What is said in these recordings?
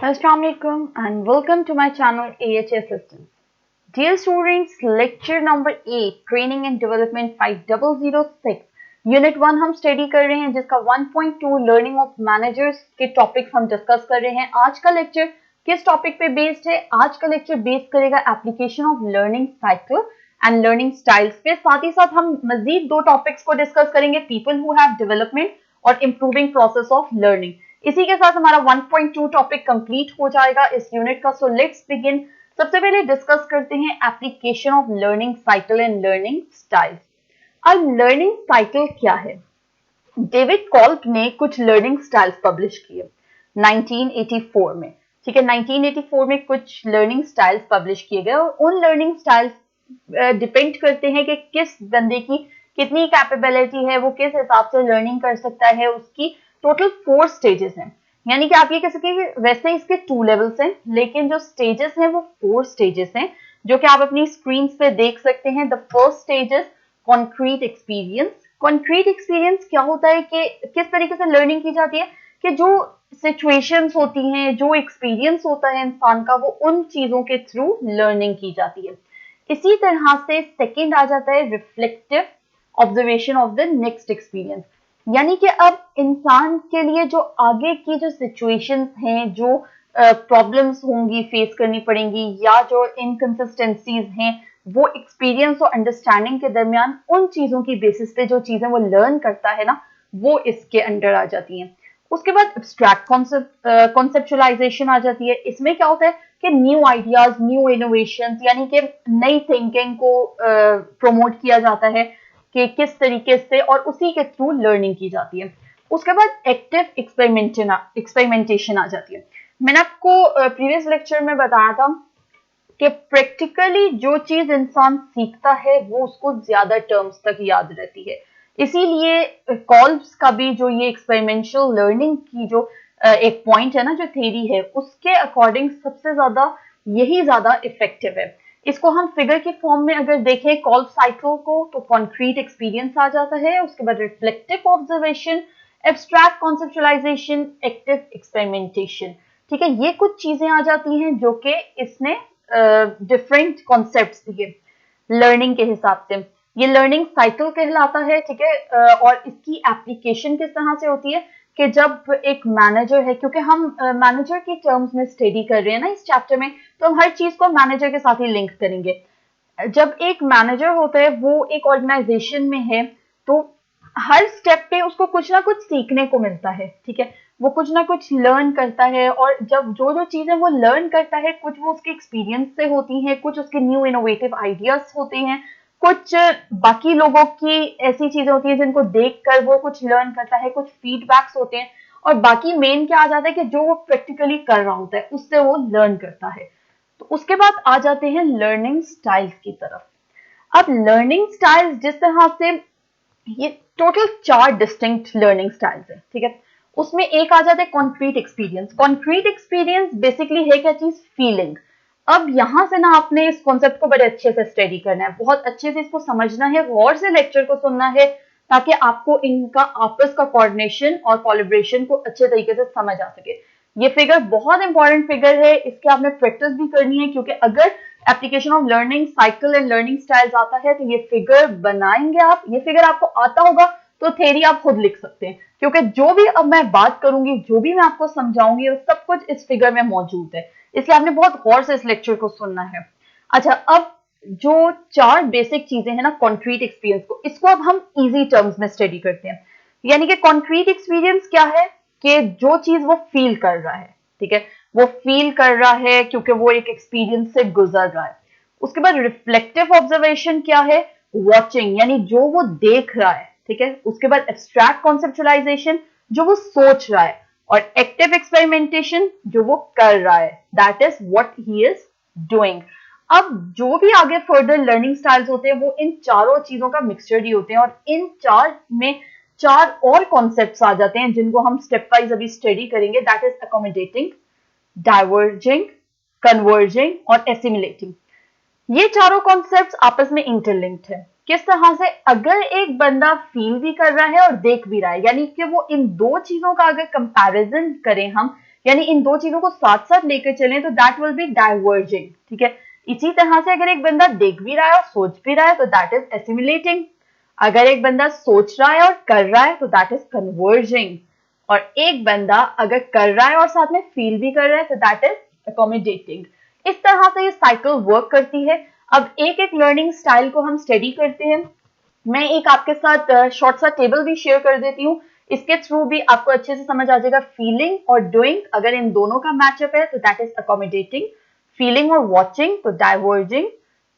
Assalamualaikum and welcome to my channel AH Assistance. Dear students, lecture number 8 Training and Development 5006 Unit 1 हम study कर रहे हैं जिसका 1.2 learning of managers के topics हम डिस्कस कर रहे हैं। आज का लेक्चर किस टॉपिक पे बेस्ड है? आज का लेक्चर बेस्ड करेगा application of learning cycle and learning styles पे। साथ ही साथ हम मजीद दो टॉपिक्स को डिस्कस करेंगे, पीपल हु हैव डेवलपमेंट और इम्प्रूविंग प्रोसेस ऑफ लर्निंग। इसी के साथ हमारा 1.2 टॉपिक कंप्लीट हो जाएगा इस यूनिट का। So let's begin. सबसे पहले डिस्कस करते हैं application of learning cycle and learning style. अब लर्निंग साइकिल क्या है? डेविड कॉल्ब ने कुछ लर्निंग स्टाइल्स पब्लिश किए 1984 में। ठीक है, 1984 में कुछ लर्निंग स्टाइल्स पब्लिश किए गए और उन लर्निंग स्टाइल्स डिपेंड करते हैं कि किस बंदे की कितनी कैपेबिलिटी है, वो किस हिसाब से लर्निंग कर सकता है। उसकी टोटल 4 स्टेजेस हैं, यानी कि आप ये कह सकते हैं कि वैसे इसके 2 लेवल्स हैं, लेकिन जो स्टेजेस हैं वो 4 स्टेजेस हैं, जो कि आप अपनी स्क्रीन पे देख सकते हैं। The first stage is concrete experience. Concrete experience क्या होता है कि किस तरीके से लर्निंग की जाती है कि जो सिचुएशंस होती हैं, जो एक्सपीरियंस होता है इंसान का, वो उन चीजों के थ्रू लर्निंग की जाती है। इसी तरह से सेकेंड आ जाता है reflective observation of the next experience, यानी कि अब इंसान के लिए जो आगे की जो सिचुएशंस हैं, जो प्रॉब्लम्स होंगी, फेस करनी पड़ेंगी, या जो इनकंसिस्टेंसीज हैं, वो एक्सपीरियंस और अंडरस्टैंडिंग के दरमियान उन चीजों की बेसिस पे जो चीजें वो लर्न करता है ना, वो इसके अंडर आ जाती हैं। उसके बाद एब्स्ट्रैक्ट कॉन्सेप्चुलाइजेशन आ जाती है। इसमें क्या होता है कि न्यू आइडियाज, न्यू इनोवेशंस, यानी कि नई थिंकिंग को प्रमोट किया जाता है कि किस तरीके से, और उसी के थ्रू लर्निंग की जाती है। उसके बाद एक्टिव एक्सपेरिमेंटेशन आ जाती है। मैंने आपको प्रीवियस लेक्चर में बताया था कि प्रैक्टिकली जो चीज इंसान सीखता है वो उसको ज्यादा टर्म्स तक याद रहती है। इसीलिए कॉल्ब्स का भी जो ये एक्सपेरिमेंशियल लर्निंग की जो एक पॉइंट है ना, जो थ्योरी है, उसके अकॉर्डिंग सबसे ज्यादा यही ज्यादा इफेक्टिव है। इसको हम फिगर के फॉर्म में अगर देखें कॉल्ब साइकिल को, तो कॉन्क्रीट एक्सपीरियंस आ जाता है, उसके बाद reflective observation, abstract conceptualisation, active experimentation. ठीक है, ये कुछ चीजें आ जाती हैं जो कि इसने डिफरेंट कॉन्सेप्ट्स दिए लर्निंग के हिसाब से। ये लर्निंग साइकिल कहलाता है। ठीक है, और इसकी एप्लीकेशन किस तरह से होती है कि जब एक मैनेजर है, क्योंकि हम मैनेजर की टर्म्स में स्टडी कर रहे हैं ना इस चैप्टर में, तो हम हर चीज को मैनेजर के साथ ही लिंक करेंगे। जब एक मैनेजर होता है, वो एक ऑर्गेनाइजेशन में है, तो हर स्टेप पे उसको कुछ ना कुछ सीखने को मिलता है। ठीक है, वो कुछ ना कुछ लर्न करता है, और जब जो जो चीजें वो लर्न करता है, कुछ वो उसके एक्सपीरियंस से होती हैं, कुछ उसके न्यू इनोवेटिव आइडियाज होते हैं, कुछ बाकी लोगों की ऐसी चीजें होती हैं जिनको देखकर वो कुछ लर्न करता है, कुछ फीडबैक्स होते हैं, और बाकी मेन क्या आ जाता है कि जो वो प्रैक्टिकली कर रहा होता है उससे वो लर्न करता है। तो उसके बाद आ जाते हैं लर्निंग स्टाइल्स की तरफ। अब लर्निंग स्टाइल्स जिस तरह से, ये टोटल 4 डिस्टिंक्ट लर्निंग स्टाइल्स है। ठीक है, उसमें एक आ जाता है concrete experience. Concrete experience basically है क्या चीज? फीलिंग। अब यहां से ना आपने इस कॉन्सेप्ट को बड़े अच्छे से स्टडी करना है, बहुत अच्छे से इसको समझना है, गौर से लेक्चर को सुनना है, ताकि आपको इनका आपस का कोऑर्डिनेशन और कोलैबोरेशन को अच्छे तरीके से समझ आ सके। ये फिगर बहुत इंपॉर्टेंट फिगर है, इसके आपने प्रैक्टिस भी करनी है, क्योंकि अगर application of learning cycle and learning styles आता है तो ये फिगर बनाएंगे आप, ये फिगर आपको आता होगा तो थ्योरी आप खुद लिख सकते हैं, क्योंकि जो भी अब मैं बात करूंगी, जो भी मैं आपको समझाऊंगी, वो सब कुछ इस फिगर में मौजूद है, इसलिए आपने बहुत गौर से इस लेक्चर को सुनना है। अच्छा, अब जो 4 बेसिक चीजें हैं ना कॉन्क्रीट एक्सपीरियंस को, इसको अब हम इजी टर्म्स में स्टडी करते हैं। यानी कि कॉन्क्रीट एक्सपीरियंस क्या है कि जो चीज वो फील कर रहा है। ठीक है, वो फील कर रहा है क्योंकि वो एक एक्सपीरियंस से गुजर रहा है। उसके बाद रिफ्लेक्टिव ऑब्जर्वेशन क्या है? वॉचिंग, यानी जो वो देख रहा है। ठीक है, उसके बाद एब्स्ट्रैक्ट कॉन्सेप्चुलाइजेशन, जो वो सोच रहा है, और एक्टिव एक्सपेरिमेंटेशन, जो वो कर रहा है, that is what he is doing. अब जो भी आगे फर्दर लर्निंग स्टाइल्स होते हैं वो इन चारों चीजों का मिक्सचर ही होते हैं, और इन 4 में 4 और कॉन्सेप्ट्स आ जाते हैं जिनको हम स्टेप वाइज अभी स्टडी करेंगे, that is accommodating, diverging, converging और एसिमिलेटिंग। ये चारों कॉन्सेप्ट्स आपस में इंटरलिंक्ड है। किस तरह से? अगर एक बंदा फील भी कर रहा है और देख भी रहा है, यानी कि वो इन दो चीजों का अगर कंपैरिजन करें हम यानी इन दो चीजों को साथ साथ लेकर चलें तो दैट विल बी डाइवर्जिंग, ठीक है। इसी तरह से अगर एक बंदा देख भी रहा है और सोच भी रहा है तो दैट इज एसिमिलेटिंग। अगर एक बंदा सोच रहा है और कर रहा है तो दैट इज कन्वर्जिंग। और एक बंदा अगर कर रहा है और साथ में फील भी कर रहा है तो दैट इज अकोमोडेटिंग। इस तरह से ये साइकिल वर्क करती है। अब एक एक लर्निंग स्टाइल को हम स्टडी करते हैं। मैं एक आपके साथ शॉर्ट सा टेबल भी शेयर कर देती हूँ, इसके थ्रू भी आपको अच्छे से समझ आ जाएगा। फीलिंग और डूइंग अगर इन दोनों का मैचअप है तो दैट इज अकोमोडेटिंग, फीलिंग और वॉचिंग तो diverging,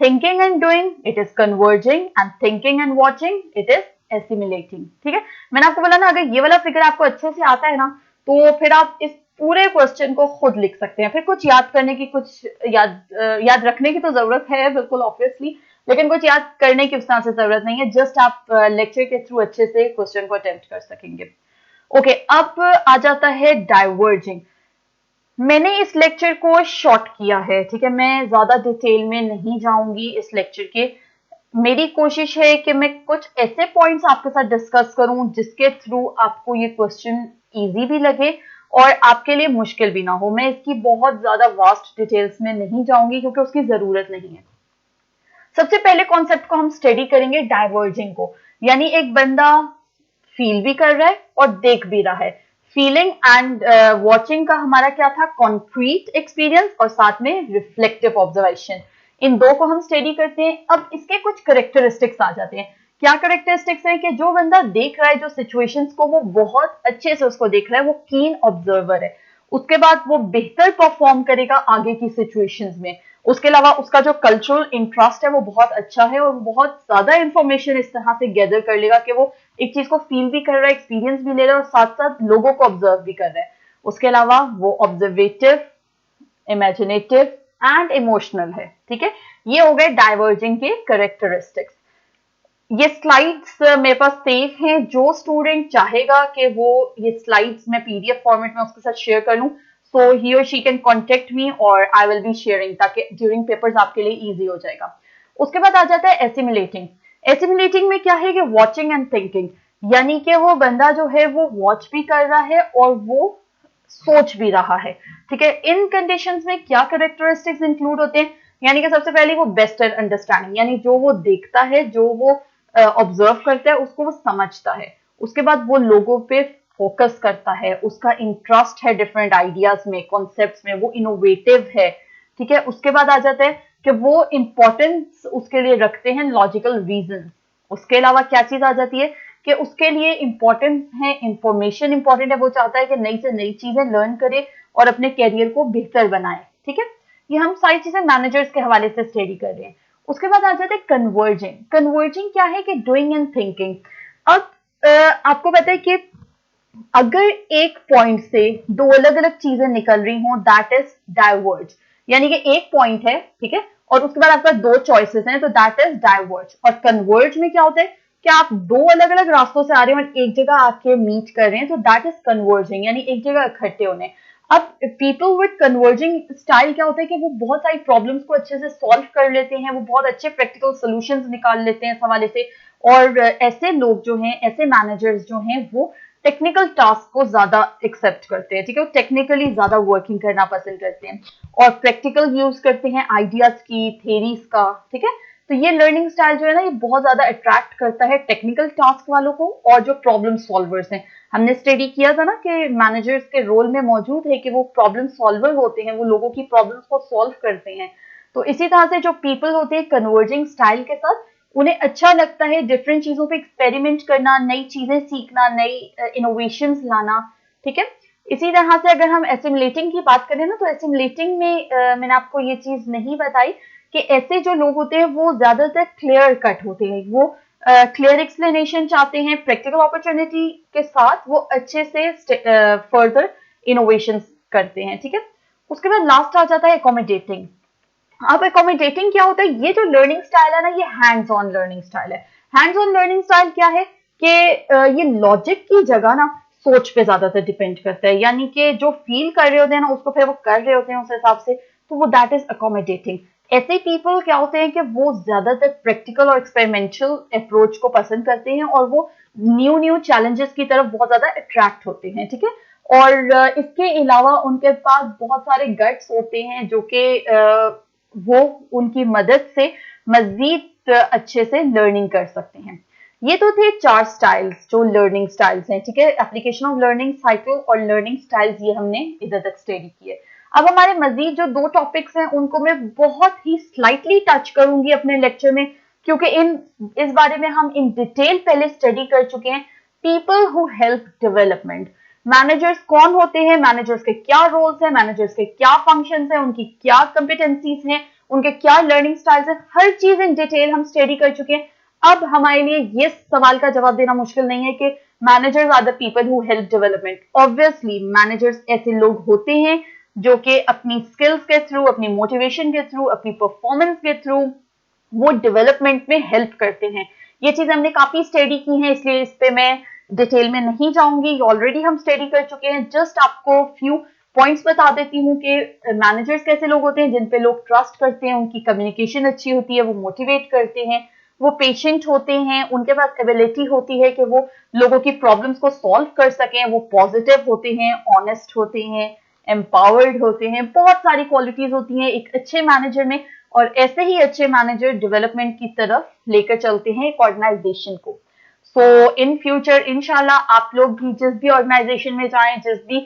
thinking and doing it is converging, and thinking and watching it is assimilating, ठीक है। मैंने आपको बोला ना, अगर ये वाला फिगर आपको अच्छे से आता है ना तो फिर आप इस पूरे क्वेश्चन को खुद लिख सकते हैं। फिर कुछ याद करने की, कुछ याद रखने की तो जरूरत है बिल्कुल ऑब्वियसली, लेकिन कुछ याद करने की उस तरह से जरूरत नहीं है। जस्ट आप लेक्चर के थ्रू अच्छे से क्वेश्चन को अटेम्प्ट कर सकेंगे। ओके, अब आ जाता है डाइवर्जिंग। मैंने इस लेक्चर को शॉर्ट किया है, ठीक है। मैं ज्यादा डिटेल में नहीं जाऊंगी इस लेक्चर के। मेरी कोशिश है कि मैं कुछ ऐसे पॉइंट्स आपके साथ डिस्कस करूं जिसके थ्रू आपको ये क्वेश्चन इजी भी लगे और आपके लिए मुश्किल भी ना हो। मैं इसकी बहुत ज्यादा वास्ट डिटेल्स में नहीं जाऊंगी क्योंकि उसकी जरूरत नहीं है। सबसे पहले कॉन्सेप्ट को हम स्टडी करेंगे डाइवर्जिंग को, यानी एक बंदा फील भी कर रहा है और देख भी रहा है। फीलिंग एंड वॉचिंग का हमारा क्या था, कॉन्क्रीट एक्सपीरियंस और साथ में रिफ्लेक्टिव ऑब्जर्वेशन। इन दो को हम स्टडी करते हैं। अब इसके कुछ करेक्टरिस्टिक्स आ जाते हैं। क्या करेक्टरिस्टिक्स है कि जो बंदा देख रहा है जो सिचुएशंस को, वो बहुत अच्छे से उसको देख रहा है, वो कीन ऑब्जर्वर है। उसके बाद वो बेहतर परफॉर्म करेगा आगे की सिचुएशंस में। उसके अलावा उसका जो कल्चरल इंटरेस्ट है वो बहुत अच्छा है और बहुत ज्यादा इंफॉर्मेशन इस तरह से गैदर कर लेगा कि वो एक चीज को फील भी कर रहा है, एक्सपीरियंस भी ले रहा है और साथ साथ लोगों को ऑब्जर्व भी कर रहा है। उसके अलावा वो ऑब्जर्वेटिव, इमेजिनेटिव एंड इमोशनल है, ठीक है। ये हो गए डाइवर्जिंग के करेक्टरिस्टिक्स। ये स्लाइड्स मेरे पास सेव हैं। जो स्टूडेंट चाहेगा कि वो ये स्लाइड्स मैं पीडीएफ फॉर्मेट में उसके साथ शेयर कर लूं, सो ही और शी कैन कॉन्टेक्ट मी और आई विल बी शेयरिंग, ताकि ड्यूरिंग पेपर्स आपके लिए इजी हो जाएगा। उसके बाद आ जाता है एसिमुलेटिंग। एसिमुलेटिंग में क्या है कि वॉचिंग एंड थिंकिंग, यानी कि वो बंदा जो है वो वॉच भी कर रहा है और वो सोच भी रहा है, ठीक है। इन कंडीशंस में क्या कैरेक्टरिस्टिक्स इंक्लूड होते हैं, यानी कि सबसे पहले वो बेस्टर अंडरस्टैंडिंग, यानी जो वो देखता है, जो वो ऑब्जर्व करता है, उसको वो समझता है। उसके बाद वो लोगों पे फोकस करता है, उसका इंटरेस्ट है डिफरेंट आइडियाज में, कॉन्सेप्ट्स में, वो इनोवेटिव है, ठीक है। उसके बाद आ जाता है कि वो इंपॉर्टेंस उसके लिए रखते हैं लॉजिकल रीजन। उसके अलावा क्या चीज आ जाती है कि उसके लिए इंपॉर्टेंट है, इंफॉर्मेशन इंपॉर्टेंट है, वो चाहता है कि नई से नई चीजें लर्न करे और अपने कैरियर को बेहतर बनाए, ठीक है। ये हम सारी चीजें मैनेजर्स के हवाले से स्टडी कर रहे हैं। उसके बाद आ जाते हैं कन्वर्जिंग। कन्वर्जिंग क्या है कि डूइंग एंड थिंकिंग। अब आपको पता है कि अगर एक पॉइंट से दो अलग अलग चीजें निकल रही हों दैट इज डाइवर्ज, यानी कि एक पॉइंट है, ठीक है, और उसके बाद आपका दो चॉइसेस हैं तो दैट इज डाइवर्ज। और कन्वर्ज में क्या होता है कि आप दो अलग अलग रास्तों से आ रहे हैं और एक जगह आके मीट कर रहे हैं तो दैट इज कन्वर्जिंग, यानी एक जगह इकट्ठे होने। अब पीपल विद कन्वर्जिंग स्टाइल क्या होता है कि वो बहुत सारी प्रॉब्लम्स को अच्छे से सॉल्व कर लेते हैं, वो बहुत अच्छे प्रैक्टिकल सॉल्यूशंस निकाल लेते हैं इस हवाले से। और ऐसे लोग जो हैं, ऐसे मैनेजर्स जो हैं, वो टेक्निकल टास्क को ज्यादा एक्सेप्ट करते हैं, ठीक है। वो टेक्निकली ज्यादा वर्किंग करना पसंद करते हैं और प्रैक्टिकल यूज करते हैं आइडियाज की, थेरीज का, ठीक है। तो ये लर्निंग स्टाइल जो है ना, ये बहुत ज्यादा अट्रैक्ट करता है टेक्निकल टास्क वालों को और जो प्रॉब्लम सॉल्वर्स हैं। हमने स्टडी किया था ना कि मैनेजर्स के रोल में मौजूद है कि वो प्रॉब्लम सॉल्वर होते हैं, वो लोगों की प्रॉब्लम्स को सॉल्व करते हैं। तो इसी तरह से जो पीपल होते हैं कन्वर्जिंग स्टाइल के साथ, उन्हें अच्छा लगता है डिफरेंट चीजों पे एक्सपेरिमेंट करना, नई चीजें सीखना, नई इनोवेशंस लाना, ठीक है। इसी तरह से अगर हम एसिमुलेटिंग की बात करें ना, तो एसिमुलेटिंग में मैंने आपको ये चीज नहीं बताई कि ऐसे जो लोग होते हैं वो ज्यादातर क्लियर कट होते हैं, वो क्लियर एक्सप्लेनेशन चाहते हैं, प्रैक्टिकल अपॉर्चुनिटी के साथ वो अच्छे से फर्दर इनोवेशन करते हैं, ठीक है। उसके बाद लास्ट आ जाता है अकोमोडेटिंग। अब अकोमोडेटिंग क्या होता है, ये जो लर्निंग स्टाइल है ना, ये हैंड्स ऑन लर्निंग स्टाइल है। हैंड्स ऑन लर्निंग स्टाइल क्या है कि ये लॉजिक की जगह ना सोच पे ज्यादातर डिपेंड करता है, यानी कि जो फील कर रहे होते हैं ना उसको फिर वो कर रहे होते हैं उस हिसाब से, तो वो दैट इज अकोमोडेटिंग। ऐसे पीपल क्या होते हैं कि वो ज्यादातर प्रैक्टिकल और एक्सपेरिमेंटल अप्रोच को पसंद करते हैं और वो न्यू न्यू चैलेंजेस की तरफ बहुत ज्यादा अट्रैक्ट होते हैं, ठीक है। और इसके अलावा उनके पास बहुत सारे गट्स होते हैं जो कि वो उनकी मदद से मजीद अच्छे से लर्निंग कर सकते हैं। ये तो थे 4 स्टाइल्स जो लर्निंग स्टाइल्स हैं, ठीक है। एप्लीकेशन ऑफ लर्निंग साइकिल और लर्निंग स्टाइल्स ये हमने इधर तक स्टडी किए। अब हमारे मजीद जो 2 टॉपिक्स हैं उनको मैं बहुत ही स्लाइटली टच करूंगी अपने लेक्चर में, क्योंकि इस बारे में हम इन डिटेल पहले स्टडी कर चुके हैं। People who help development, managers कौन होते हैं, मैनेजर्स के क्या रोल्स हैं, मैनेजर्स के क्या फंक्शंस हैं, उनकी क्या कंपिटेंसीज हैं, उनके क्या लर्निंग स्टाइल्स हैं, हर चीज इन डिटेल हम स्टडी कर चुके हैं। अब हमारे लिए ये सवाल का जवाब देना मुश्किल नहीं है कि managers are the people who help development. Obviously managers ऐसे लोग होते हैं जो कि अपनी स्किल्स के थ्रू, अपनी मोटिवेशन के थ्रू, अपनी परफॉर्मेंस के थ्रू वो डेवलपमेंट में हेल्प करते हैं। ये चीज हमने काफी स्टडी की है, इसलिए इस पे मैं डिटेल में नहीं जाऊंगी, ऑलरेडी हम स्टडी कर चुके हैं। जस्ट आपको फ्यू पॉइंट्स बता देती हूँ कि मैनेजर्स कैसे लोग होते हैं जिन पे लोग ट्रस्ट करते हैं, उनकी कम्युनिकेशन अच्छी होती है, वो मोटिवेट करते हैं, वो पेशेंट होते हैं, उनके पास एबिलिटी होती है कि वो लोगों की प्रॉब्लम्स को सॉल्व कर सकें, वो पॉजिटिव होते हैं, ऑनेस्ट होते हैं, एम्पावर्ड होते हैं, बहुत सारी क्वालिटीज होती हैं एक अच्छे मैनेजर में। और ऐसे ही अच्छे मैनेजर डेवलपमेंट की तरफ लेकर चलते हैं एक ऑर्गेनाइजेशन को। सो इन फ्यूचर इंशाल्लाह आप लोग भी जिस भी ऑर्गेनाइजेशन में जाएं, जिस भी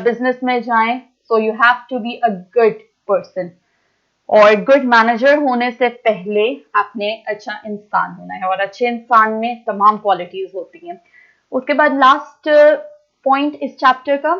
बिजनेस में जाएं, so you have to be a good person. और गुड मैनेजर होने से पहले आपने अच्छा इंसान होना है, और अच्छे इंसान में तमाम क्वालिटीज होती हैं। उसके बाद लास्ट पॉइंट इस चैप्टर का,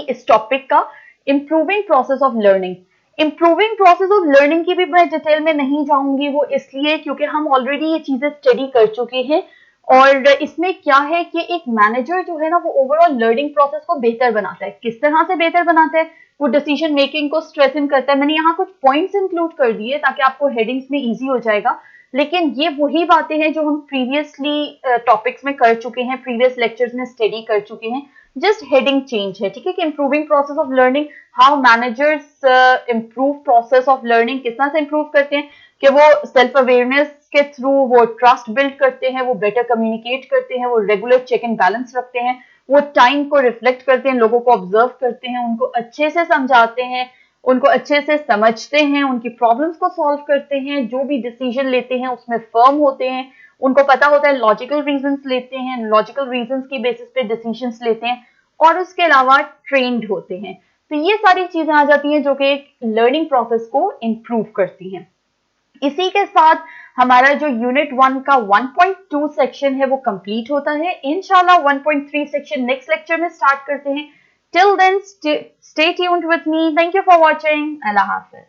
इस टॉपिक का, improving process of learning. Improving process of learning की भी मैं डिटेल में नहीं जाऊंगी, वो इसलिए क्योंकि हम ऑलरेडी ये चीजें स्टडी कर चुके हैं। और इसमें क्या है कि एक मैनेजर जो है ना, वो ओवरऑल लर्निंग प्रोसेस को बेहतर बनाता है। किस तरह से बेहतर बनाता है? वो डिसीजन मेकिंग को स्ट्रेसइन करता है। मैंने यहाँ कुछ पॉइंट्स इंक्लूड कर दिए ताकि आपको हेडिंग्स में इजी हो जाएगा, लेकिन ये वही बातें हैं जो हम प्रीवियसली टॉपिक्स में कर चुके हैं, प्रीवियस लेक्चर्स में स्टडी कर चुके हैं। जस्ट हेडिंग चेंज है, ठीक है। कि improving process of learning, how managers improve process of learning, किस तरह से इंप्रूव करते हैं कि वो सेल्फ अवेयरनेस के थ्रू वो ट्रस्ट बिल्ड करते हैं, वो बेटर कम्युनिकेट करते हैं, वो रेगुलर चेक एंड बैलेंस रखते हैं, वो टाइम को रिफ्लेक्ट करते हैं, लोगों को ऑब्जर्व करते हैं, उनको अच्छे से समझाते हैं, उनको अच्छे से समझते हैं, उनकी प्रॉब्लम्स को सॉल्व करते हैं, जो भी डिसीजन लेते हैं उसमें फर्म होते हैं, उनको पता होता है, लॉजिकल रीजंस लेते हैं, लॉजिकल रीजंस की बेसिस पे डिसीजंस लेते हैं, और उसके अलावा ट्रेन्ड होते हैं। तो ये सारी चीजें आ जाती हैं जो कि एक लर्निंग प्रोसेस को इंप्रूव करती हैं। इसी के साथ हमारा जो यूनिट 1 का 1.2 सेक्शन है वो कंप्लीट होता है। इंशाल्लाह 1.3 सेक्शन नेक्स्ट लेक्चर में स्टार्ट करते हैं। Till then stay tuned with me. Thank you for watching. अल्लाह हाफिज।